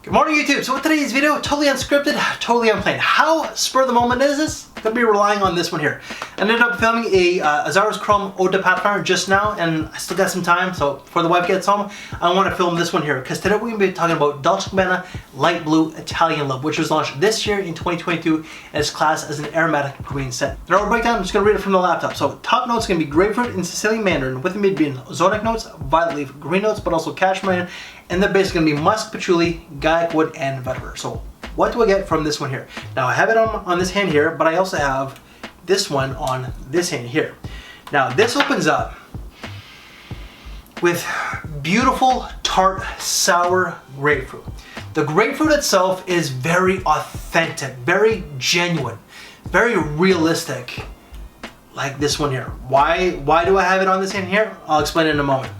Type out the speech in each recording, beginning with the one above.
Good morning, YouTube. So with today's video, totally unscripted, totally unplanned. How spur of the moment is this? Gonna be relying on this one here. I ended up filming a Azaros Chrome Eau de Parfum just now, and I still got some time, so before the wife gets home, I want to film this one here, because today we're gonna be talking about Dolce&Gabbana Light Blue Italian Love, which was launched this year in 2022, and is classed as an Aromatic Green scent. The overall breakdown, I'm just gonna read it from the laptop. So top notes gonna be grapefruit and Sicilian mandarin, with the mid being ozonic notes, violet leaf, green notes, but also cashmere, and they're basically gonna be musk, patchouli, guaiac wood, and vetiver. So what do I get from this one here? Now I have it on this hand here, but I also have this one on this hand here. Now this opens up with beautiful tart sour grapefruit. The grapefruit itself is very authentic, very genuine, very realistic, like this one here. Why do I have it on this hand here? I'll explain in a moment.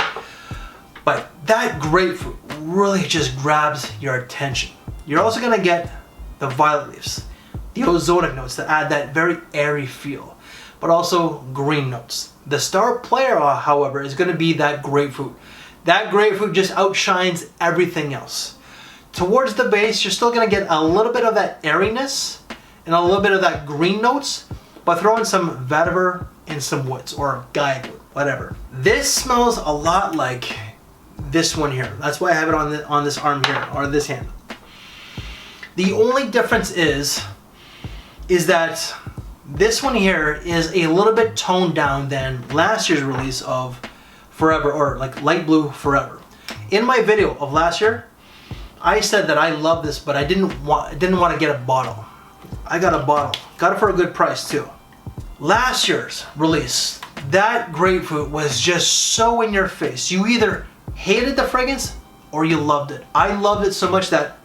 But that grapefruit really just grabs your attention. You're also gonna get the violet leaves, the ozonic notes that add that very airy feel, but also green notes. The star player, however, is gonna be that grapefruit. That grapefruit just outshines everything else. Towards the base, you're still gonna get a little bit of that airiness and a little bit of that green notes, but throw in some vetiver and some woods, or guaiac wood, whatever. This smells a lot like this one here. That's why I have it on this arm here, or this hand. The only difference is that this one here is a little bit toned down than last year's release of Forever, or like Light Blue Forever. In my video of last year, I said that I love this, but I didn't want to get a bottle. I got a bottle. Got it for a good price too. Last year's release, that grapefruit was just so in your face. You either hated the fragrance or you loved it. I loved it so much that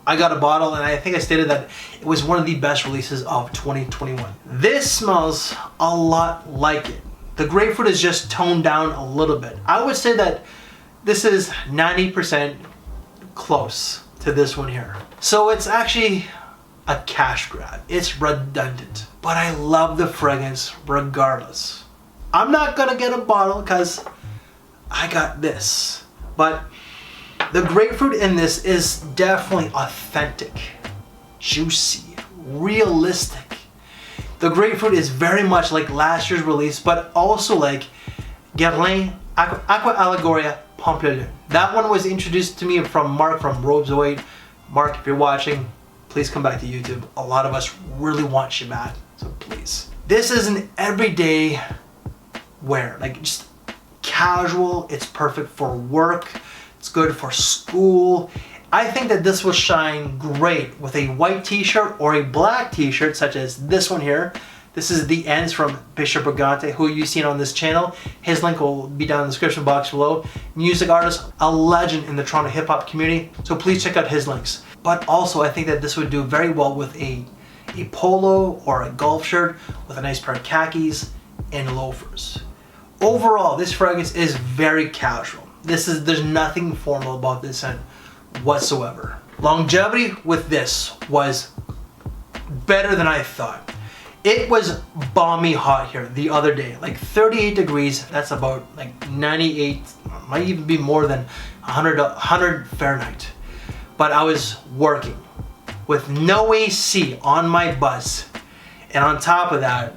I got a bottle, and I think I stated that it was one of the best releases of 2021. This smells a lot like it. The grapefruit is just toned down a little bit. I would say that this is 90% close to this one here. So it's actually a cash grab. It's redundant, but I love the fragrance regardless. I'm not gonna get a bottle because I got this, but the grapefruit in this is definitely authentic, juicy, realistic. The grapefruit is very much like last year's release, but also like Guerlain Aqua Allegoria Pamplemousse. That one was introduced to me from Mark from Robezoid. Mark, if you're watching, please come back to YouTube. A lot of us really want you back, so please. This is an everyday wear, like just casual. It's perfect for work. It's good for school. I think that this will shine great with a white t-shirt or a black t-shirt, such as this one here. This is The Ends from Bishop Brigante, who you've seen on this channel. His link will be down in the description box below. Music artist, a legend in the Toronto hip hop community, so please check out his links. But also I think that this would do very well with a polo or a golf shirt with a nice pair of khakis and loafers. Overall, this fragrance is very casual. There's nothing formal about this scent whatsoever. Longevity with this was better than I thought. It was balmy hot here the other day, like 38 degrees. That's about like 98, might even be more than 100 Fahrenheit. But I was working with no AC on my bus, and on top of that,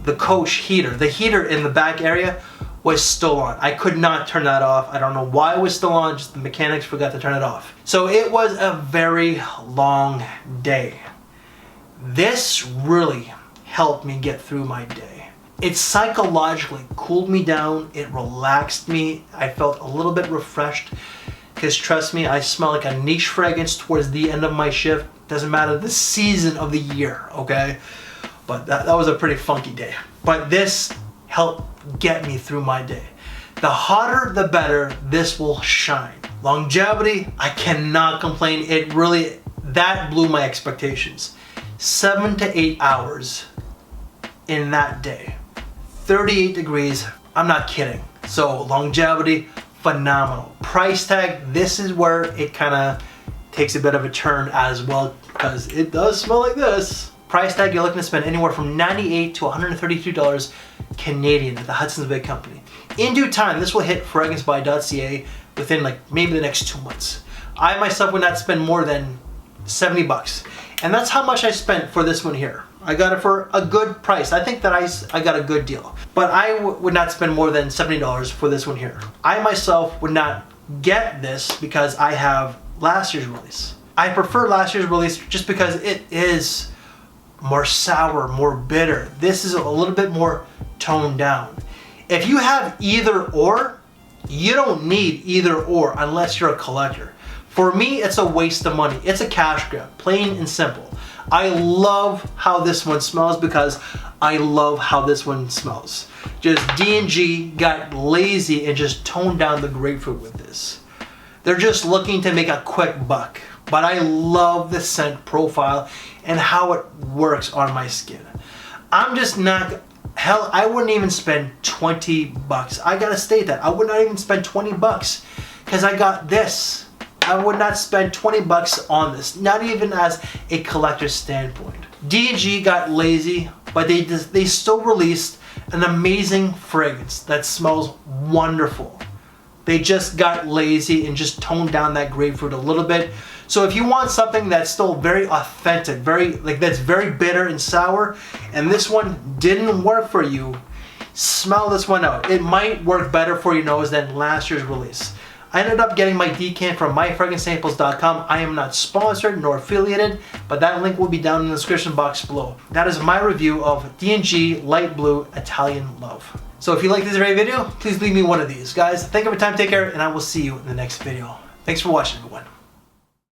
the coach heater, the heater in the back area was still on. I could not turn that off. I don't know why it was still on, just the mechanics forgot to turn it off. So it was a very long day. This really helped me get through my day. It psychologically cooled me down, it relaxed me. I felt a little bit refreshed, because trust me, I smell like a niche fragrance towards the end of my shift. Doesn't matter the season of the year, okay? But that was a pretty funky day. But this helped get me through my day. The hotter, the better this will shine. Longevity, I cannot complain. It really, that blew my expectations. 7 to 8 hours in that day. 38 degrees, I'm not kidding. So longevity, phenomenal. Price tag, this is where it kind of takes a bit of a turn as well, because it does smell like this. Price tag, you're looking to spend anywhere from $98 to $132 Canadian at the Hudson's Bay Company. In due time, this will hit fragrancebuy.ca within like maybe the next 2 months. I myself would not spend more than 70 bucks. And that's how much I spent for this one here. I got it for a good price. I think that I got a good deal. But I would not spend more than $70 for this one here. I myself would not get this because I have last year's release. I prefer last year's release just because it is more sour, more bitter. This is a little bit more toned down. If you have either or, you don't need either or unless you're a collector. For me, it's a waste of money. It's a cash grab, plain and simple. I love how this one smells because I love how this one smells. Just D&G got lazy and just toned down the grapefruit with this. They're just looking to make a quick buck. But I love the scent profile and how it works on my skin. I'm just not, hell, I wouldn't even spend 20 bucks. I gotta state that. I would not even spend 20 bucks because I got this. I would not spend 20 bucks on this, not even as a collector's standpoint. D&G got lazy, but they still released an amazing fragrance that smells wonderful. They just got lazy and just toned down that grapefruit a little bit. So if you want something that's still very authentic, that's very bitter and sour, and this one didn't work for you, smell this one out. It might work better for your nose than last year's release. I ended up getting my decant from myfragrancesamples.com. I am not sponsored nor affiliated, but that link will be down in the description box below. That is my review of D&G Light Blue Italian Love. So if you like this very video, please leave me one of these. Guys, thank you for your time, take care, and I will see you in the next video. Thanks for watching, everyone.